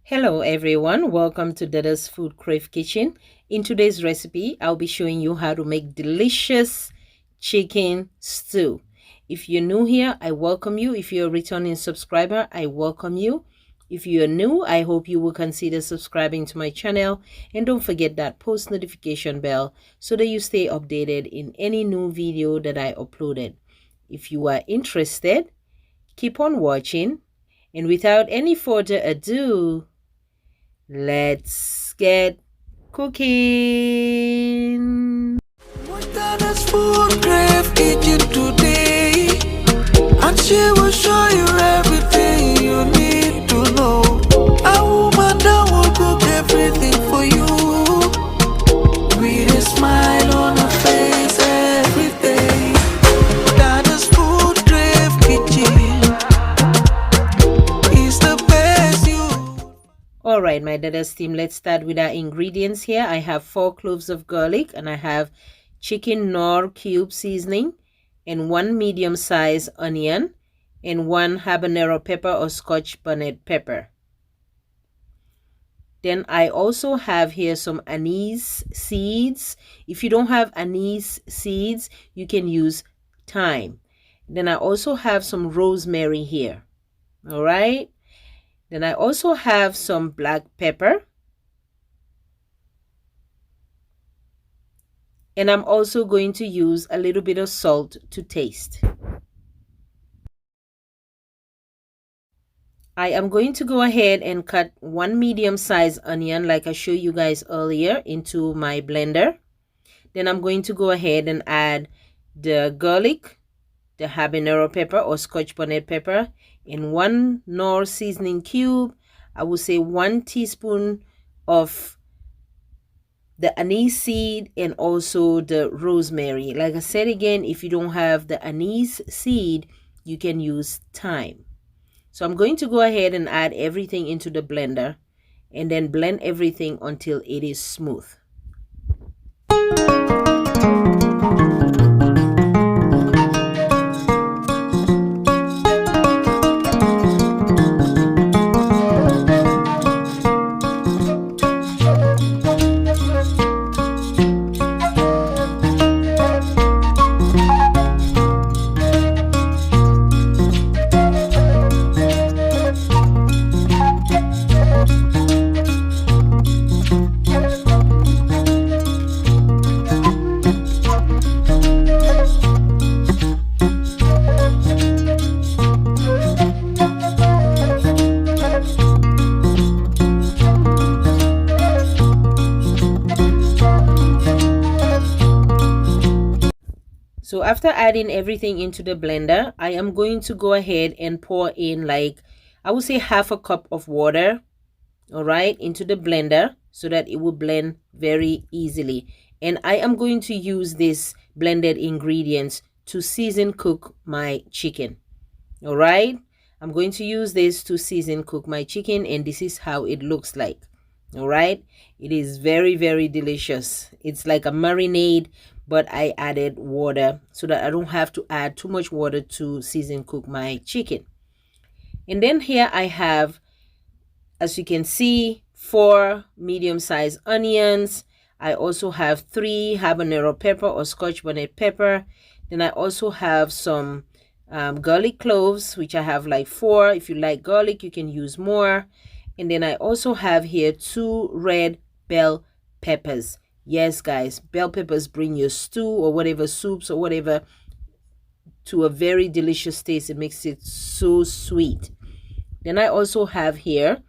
Hello everyone, welcome to Dada's FoodCrave kitchen. In today's recipe, I'll be showing you how to make delicious chicken stew. If you're new here, I welcome you. If you're a returning subscriber, I welcome you. If you're new, I hope you will consider subscribing to my channel, and don't forget that post notification bell so that you stay updated in any new video that I uploaded. If you are interested, keep on watching, and without any further ado, let's get cooking. Dada's FoodCrave kitchen today, and she will show you everything you need to know. A woman that will cook everything for you, with a smile on her face every day. Dada's FoodCrave kitchen is the best you. All right, my Dada's team, let's start with our ingredients here. I have 4 cloves of garlic, and I have chicken Knorr cube seasoning, and 1 medium-sized onion, and 1 habanero pepper or Scotch bonnet pepper. Then I also have here some anise seeds. If you don't have anise seeds, you can use thyme. Then I also have some rosemary here. All right. Then I also have some black pepper. And I'm also going to use a little bit of salt to taste. I am going to go ahead and cut 1 medium-sized onion like I showed you guys earlier into my blender. Then I'm going to go ahead and add the garlic, the habanero pepper or Scotch bonnet pepper, and 1 Knorr seasoning cube. I will say 1 teaspoon of the anise seed and also the rosemary. Like I said again, if you don't have the anise seed, you can use thyme. So I'm going to go ahead and add everything into the blender and then blend everything until it is smooth. So after adding everything into the blender, I am going to go ahead and pour in, like, I would say half a cup of water, all right, into the blender so that it will blend very easily. And I am going to use this blended ingredients to season cook my chicken. All right, I'm going to use this to season cook my chicken, and this is how it looks like. All right, it is very, very delicious. It's like a marinade, but I added water so that I don't have to add too much water to season cook my chicken. And then here I have, as you can see, 4 medium-sized onions. I also have 3 habanero pepper or Scotch bonnet pepper. Then I also have some garlic cloves, which I have like 4. If you like garlic, you can use more. And then I also have here 2 red bell peppers. Yes, guys, bell peppers bring your stew or whatever soups or whatever to a very delicious taste. It makes it so sweet. Then I also have here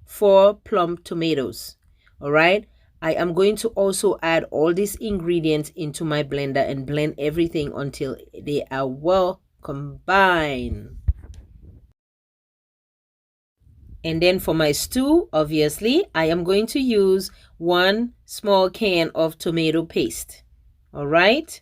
4 plum tomatoes. All right, I am going to also add all these ingredients into my blender and blend everything until they are well combined. And then for my stew, obviously, I am going to use 1 small can of tomato paste. All right.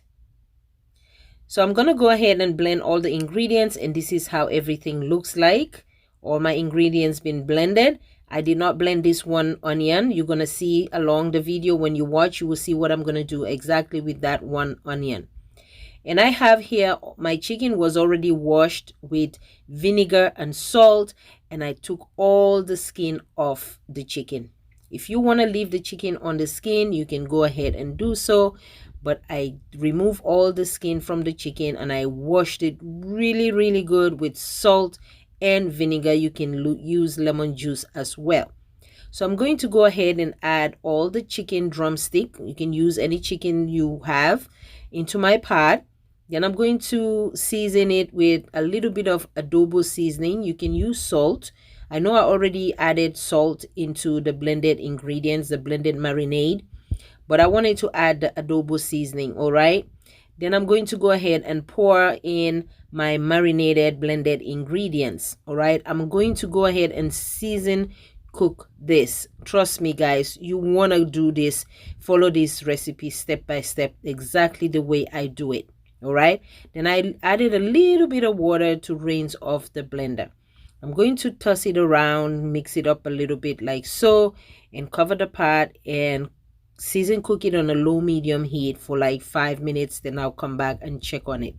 So I'm going to go ahead and blend all the ingredients, and this is how everything looks like. All my ingredients been blended. I did not blend this 1 onion. You're going to see along the video when you watch, you will see what I'm going to do exactly with that 1 onion. And I have here, my chicken was already washed with vinegar and salt, and I took all the skin off the chicken. If you want to leave the chicken on the skin, you can go ahead and do so, but I remove all the skin from the chicken and I washed it really, really good with salt and vinegar. You can use lemon juice as well. So I'm going to go ahead and add all the chicken drumstick. You can use any chicken you have into my pot. Then I'm going to season it with a little bit of adobo seasoning. You can use salt. I know I already added salt into the blended ingredients, the blended marinade, but I wanted to add the adobo seasoning. All right. Then I'm going to go ahead and pour in my marinated blended ingredients. All right. I'm going to go ahead and season cook this. Trust me, guys, you want to do this. Follow this recipe step by step, exactly the way I do it. All right. Then I added a little bit of water to rinse off the blender. I'm going to toss it around, mix it up a little bit like so, and cover the pot and season cook it on a low medium heat for like 5 minutes. Then I'll come back and check on it.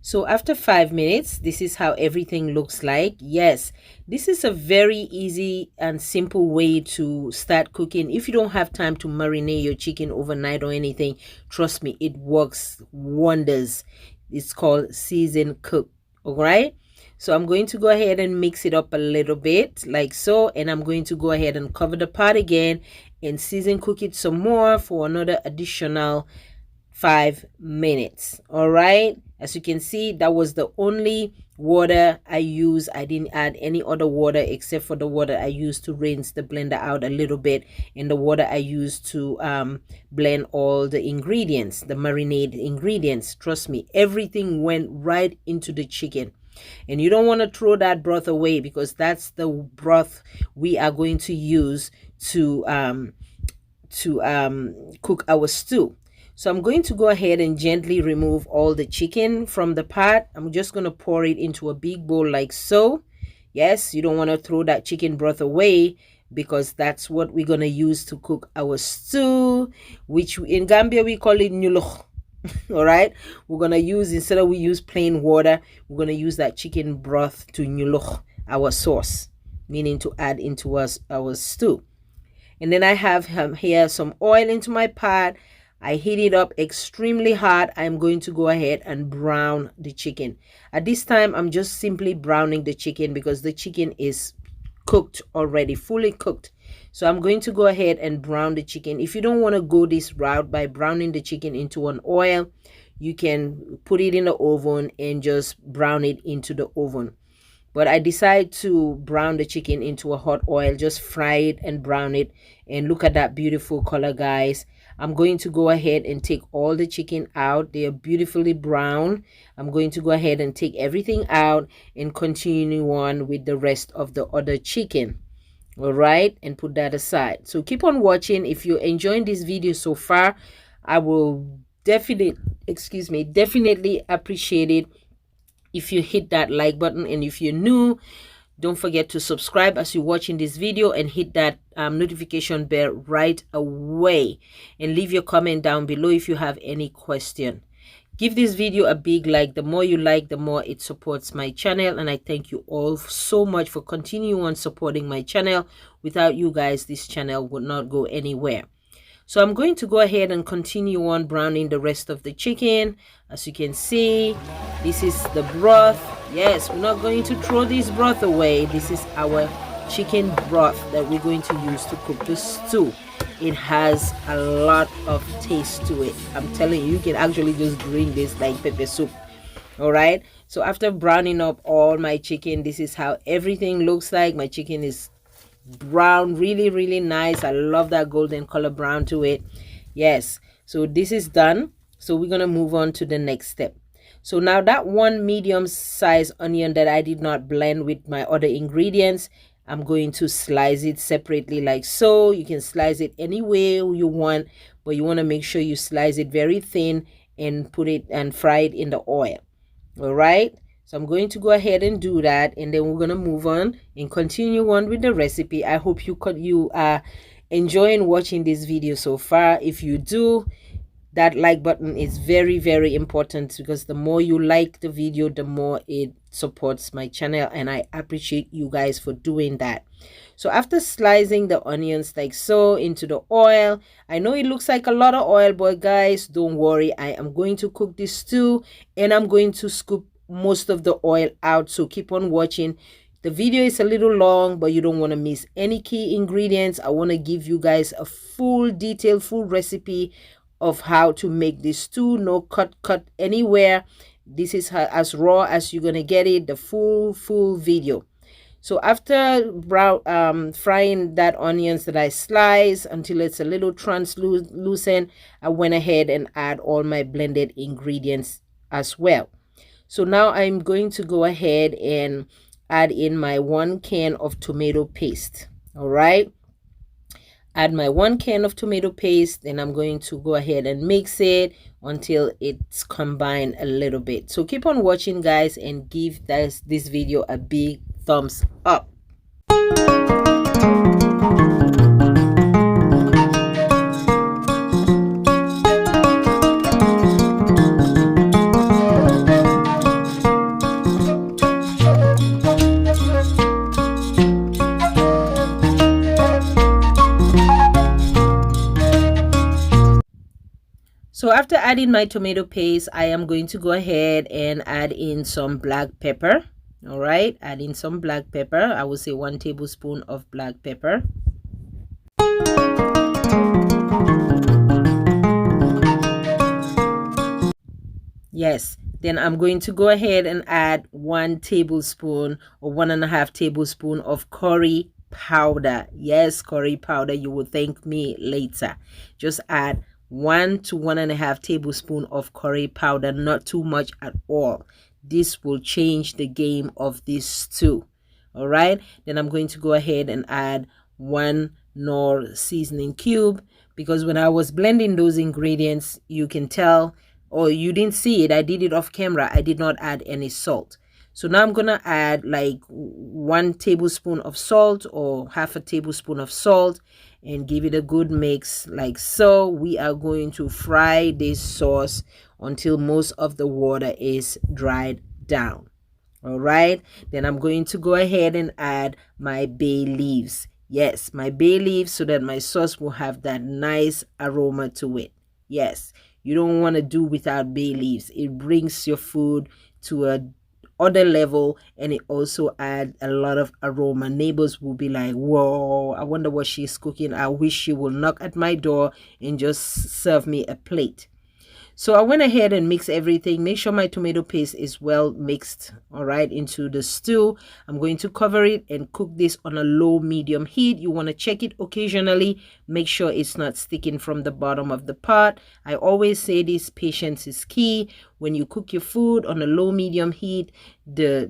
So after 5 minutes, this is how everything looks like. Yes, this is a very easy and simple way to start cooking. If you don't have time to marinate your chicken overnight or anything, trust me, it works wonders. It's called season cook. All right. So I'm going to go ahead and mix it up a little bit like so. And I'm going to go ahead and cover the pot again and season cook it some more for another additional 5 minutes. All right. As you can see, that was the only water I used. I didn't add any other water except for the water I used to rinse the blender out a little bit, and the water I used to blend all the ingredients, the marinade ingredients. Trust me, everything went right into the chicken. And you don't want to throw that broth away, because that's the broth we are going to use to cook our stew. So I'm going to go ahead and gently remove all the chicken from the pot. I'm just going to pour it into a big bowl like so. Yes, you don't want to throw that chicken broth away, because that's what we're going to use to cook our stew, which in Gambia we call it nyuloh. All right, we're going to use, instead of we use plain water, we're going to use that chicken broth to nyuloh our sauce, meaning to add into our stew. And then I have here some oil into my pot. I heat it up extremely hot. I'm going to go ahead and brown the chicken. At this time, I'm just simply browning the chicken because the chicken is cooked already, fully cooked. So I'm going to go ahead and brown the chicken. If you don't want to go this route by browning the chicken into an oil, you can put it in the oven and just brown it into the oven. But I decide to brown the chicken into a hot oil, just fry it and brown it. And look at that beautiful color, guys. I'm going to go ahead and take all the chicken out. They are beautifully brown. I'm going to go ahead and take everything out and continue on with the rest of the other chicken. All right, and put that aside. So keep on watching. If you're enjoying this video so far, I will definitely appreciate it if you hit that like button. And if you're new, don't forget to subscribe as you're watching this video, and hit that notification bell right away, and leave your comment down below if you have any question. Give this video a big like. The more you like, the more it supports my channel, and I thank you all so much for continuing on supporting my channel. Without you guys, this channel would not go anywhere. So I'm going to go ahead and continue on browning the rest of the chicken. As you can see, this is the broth. Yes, we're not going to throw this broth away. This is our chicken broth that we're going to use to cook the stew. It has a lot of taste to it. I'm telling you, you can actually just drink this like pepper soup. All right. So after browning up all my chicken, this is how everything looks like. My chicken is brown, really nice. I love that golden color brown to it. Yes, so this is done. So we're gonna move on to the next step. So now that one medium size onion that I did not blend with my other ingredients, I'm going to slice it separately like so. You can slice it any way you want, but you want to make sure you slice it very thin and put it and fry it in the oil. All right, so I'm going to go ahead and do that, and then we're going to move on and continue on with the recipe. I hope you are enjoying watching this video so far. If you do, that like button is very, very important, because the more you like the video, the more it supports my channel, and I appreciate you guys for doing that. So after slicing the onions like so into the oil, I know it looks like a lot of oil, but guys, don't worry, I am going to cook this stew and I'm going to scoop most of the oil out, so keep on watching. The video is a little long, but you don't want to miss any key ingredients. I want to give you guys a full detailed, full recipe of how to make this stew. No cut anywhere. This is as raw as you're gonna get it, the full video. So after frying that onions that I sliced until it's a little translucent, I went ahead and add all my blended ingredients as well. So now I'm going to go ahead and add in my 1 can of tomato paste. All right, add my 1 can of tomato paste, and I'm going to go ahead and mix it until it's combined a little bit. So keep on watching, guys, and give this video a big thumbs up. So after adding my tomato paste, I am going to go ahead and add in some black pepper. All right, add in some black pepper. I will say 1 tablespoon of black pepper. Yes, then I'm going to go ahead and add 1 tablespoon or 1.5 tablespoon of curry powder. Yes, curry powder. You will thank me later. Just add 1 to 1.5 tablespoon of curry powder, not too much at all. This will change the game of this stew. All right, then I'm going to go ahead and add 1 Knorr seasoning cube, because when I was blending those ingredients, you can tell, or you didn't see it, I did it off camera, I did not add any salt. So now I'm gonna add like 1 tablespoon of salt or 1/2 tablespoon of salt and give it a good mix like so. We are going to fry this sauce until most of the water is dried down. All right, then I'm going to go ahead and add my bay leaves. Yes, my bay leaves, so that my sauce will have that nice aroma to it. Yes, you don't want to do without bay leaves. It brings your food to a other level, and it also adds a lot of aroma. Neighbors will be like, whoa, I wonder what she's cooking. I wish she will knock at my door and just serve me a plate. So I went ahead and mixed everything. Make sure my tomato paste is well mixed, all right, into the stew. I'm going to cover it and cook this on a low medium heat. You want to check it occasionally. Make sure it's not sticking from the bottom of the pot. I always say this, patience is key. When you cook your food on a low medium heat, the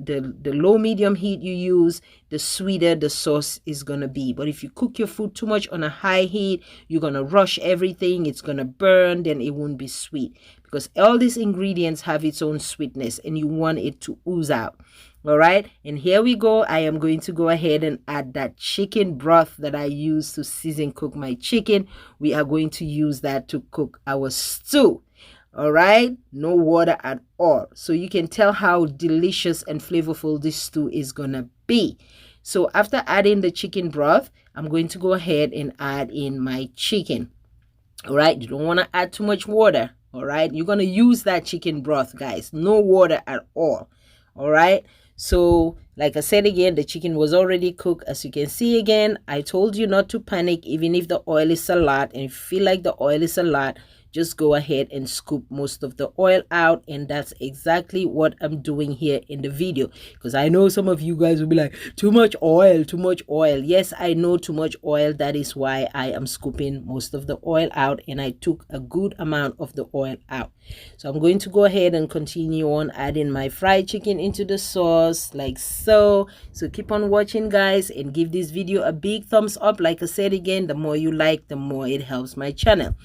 low medium heat you use, the sweeter the sauce is gonna be. But if you cook your food too much on a high heat, you're gonna rush everything, it's gonna burn, then it won't be sweet, because all these ingredients have its own sweetness and you want it to ooze out. All right, and here we go. I am going to go ahead and add that chicken broth that I use to season cook my chicken. We are going to use that to cook our stew. All right, no water at all, so you can tell how delicious and flavorful this stew is gonna be. So after adding the chicken broth, I'm going to go ahead and add in my chicken. All right, you don't want to add too much water. All right, you're gonna use that chicken broth, guys, no water at all. All right, so like I said again, the chicken was already cooked. As you can see again, I told you not to panic. Even if the oil is a lot and you feel like the oil is a lot, just go ahead and scoop most of the oil out, and that's exactly what I'm doing here in the video. Because I know some of you guys will be like, too much oil, too much oil. Yes, I know, too much oil. That is why I am scooping most of the oil out, and I took a good amount of the oil out. So I'm going to go ahead and continue on adding my fried chicken into the sauce like so. So keep on watching, guys, and give this video a big thumbs up. Like I said again, the more you like, the more it helps my channel.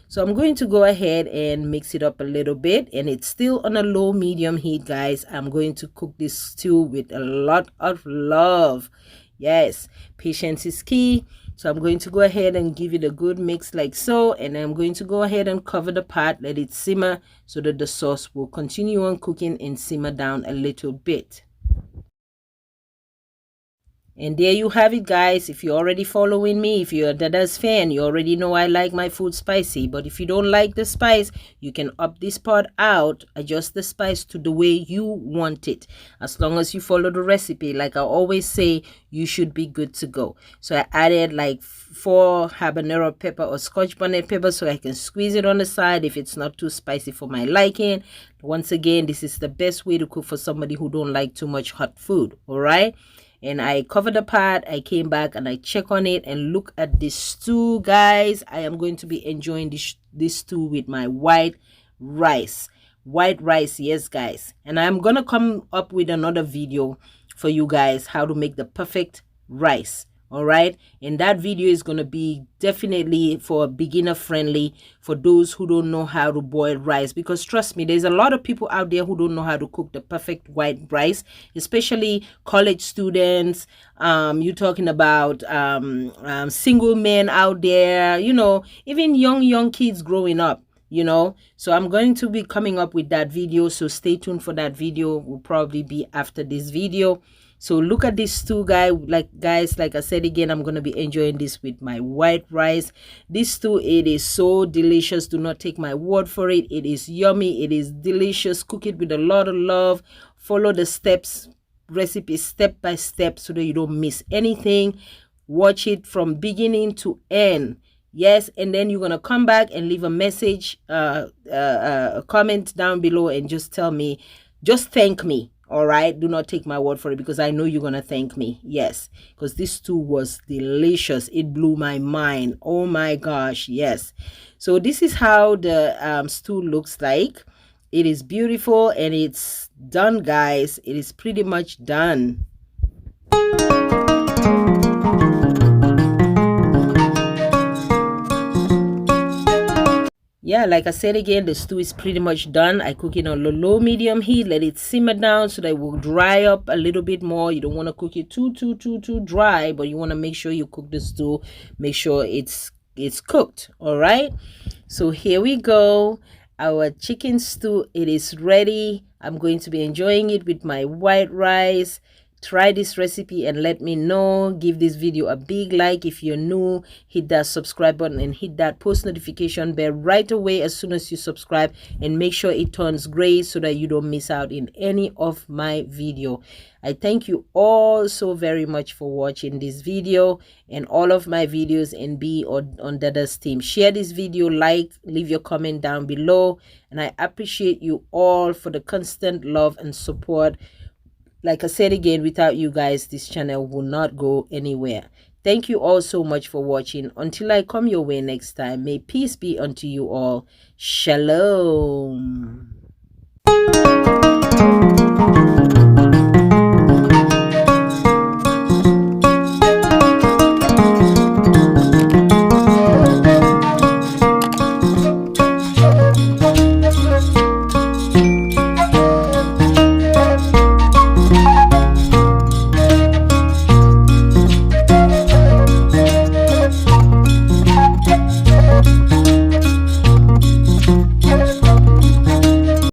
So I'm going to go ahead and mix it up a little bit, and it's still on a low medium heat, guys. I'm going to cook this stew with a lot of love. Yes, patience is key. So I'm going to go ahead and give it a good mix like so, and I'm going to go ahead and cover the pot, let it simmer so that the sauce will continue on cooking and simmer down a little bit. And there you have it, guys. If you're already following me, if you're a Dada's fan, you already know I like my food spicy. But if you don't like the spice, you can up this part out, adjust the spice to the way you want it. As long as you follow the recipe, like I always say, you should be good to go. So I added like 4 habanero pepper or scotch bonnet pepper so I can squeeze it on the side if it's not too spicy for my liking. Once again, this is the best way to cook for somebody who don't like too much hot food, all right? And I covered the pot. I came back and I check on it, and look at this stew, guys. I am going to be enjoying this stew with my white rice. White rice, yes, guys. And I'm gonna come up with another video for you guys how to make the perfect rice. All right, and that video is going to be definitely for beginner friendly for those who don't know how to boil rice, because trust me, there's a lot of people out there who don't know how to cook the perfect white rice, especially college students. You're talking about single men out there, you know, even young kids growing up, you know. So I'm going to be coming up with that video, so stay tuned for that video. Will probably be after this video. So look at this stew, guys, like I said again, I'm going to be enjoying this with my white rice. This stew, it is so delicious. Do not take my word for it. It is yummy. It is delicious. Cook it with a lot of love. Follow the recipe step by step so that you don't miss anything. Watch it from beginning to end. Yes, and then you're going to come back and leave a message, a comment down below, and just tell me, just thank me. All right, do not take my word for it, because I know you're gonna thank me. Yes, because this stew was delicious. It blew my mind. Oh my gosh, yes. So this is how the stew looks like. It is beautiful and it's done, guys. It is pretty much done. Yeah, like I said again, the stew is pretty much done. I cook it on low medium heat, let it simmer down so that it will dry up a little bit more. You don't want to cook it too dry, but you want to make sure you cook the stew, make sure it's cooked. All right, so here we go. Our chicken stew, it is ready. I'm going to be enjoying it with my white rice. Try this recipe and let me know. Give this video a big like if you're new. Hit that subscribe button and hit that post notification bell right away as soon as you subscribe, and make sure it turns gray so that you don't miss out in any of my video. I thank you all so very much for watching this video and all of my videos, and be on Dada's team. Share this video, like, leave your comment down below, and I appreciate you all for the constant love and support. Like I said again, without you guys, this channel will not go anywhere. Thank you all so much for watching. Until I come your way next time, may peace be unto you all. Shalom.